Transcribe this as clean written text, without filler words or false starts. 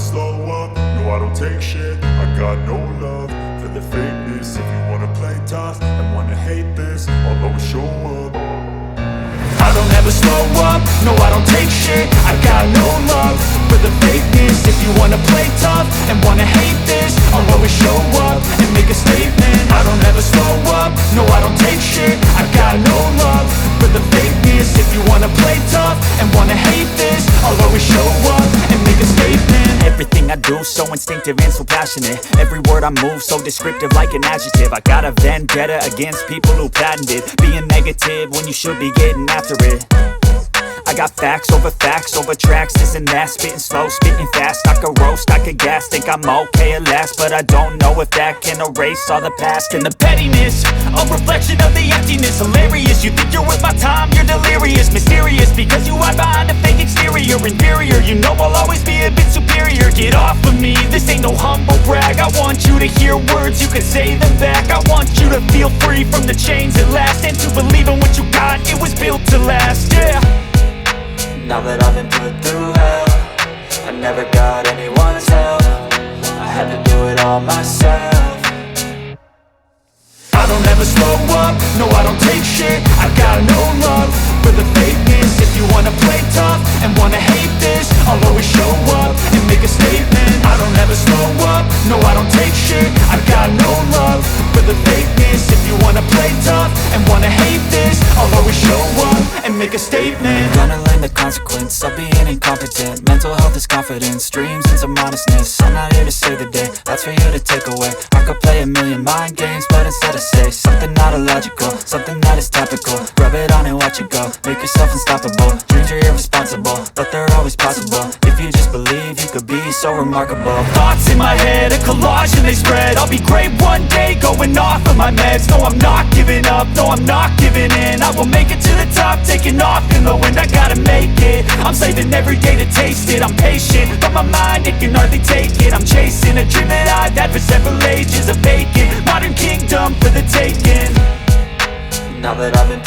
slow up, no I don't take shit. I got no love for the fakeness. If you wanna play tough and wanna hate this, I'll always show up. I don't ever slow up, no I don't take shit. I got no love for the fakeness. If you wanna play tough and wanna hate this, I'll always show up and make a statement. I don't ever slow up, no I don't take shit. I got no love for the fakeness. If you wanna play tough and wanna hate this, I'll always show up and make a statement. Everything I do so instinctive and so passionate. Every word I move so descriptive like an adjective. I got a vendetta against people who patented being negative when you should be getting after it. I got facts over tracks, this and that. Spitting slow, spitting fast. I could roast, I could gas. Think I'm okay at last, but I don't know if that can erase all the past. And the pettiness, a reflection of the emptiness. Hilarious, you think you're worth my time, you're delirious. Mysterious, because you hide behind a fake exterior. Inferior, you know I'll always be a bit superior. Get off of me, this ain't no humble brag. I want you to hear words, you can say them back. I want you to feel free from the chains at last, and to believe in what you got, it was built to last, yeah. Now that I've been put through hell, I never got anyone's help. I had to do it all myself. I don't ever slow up, no I don't take shit. I got no love for the fakeness. If you wanna play tough and wanna hate this, I'll always show up and make a statement. I don't ever slow up, no I don't take shit. I got no love for the fakeness. If you wanna play tough and wanna hate this, I'll always show up and make a statement. Gonna learn the consequence of being incompetent. Mental health is confidence, dreams and some honestness. I'm not here to save the day, that's for you to take away. I could play a million mind games, but instead I say something not illogical, something that is topical. Rub it on and watch it go, make yourself unstoppable. Dreams are irresponsible, but they're always possible. If you just believe, you could be so remarkable. Thoughts in my head, a collage and they spread. I'll be great one day, going off of my meds. No, I'm not giving up, no, I'm not giving in. I will make it to the top, taking off in the wind. I gotta make it, I'm saving every day to taste it. I'm patient, but my mind, it can hardly take it. I'm chasing a dream that I've had for several ages. A vacant, modern kingdom for the taking. Now that I've been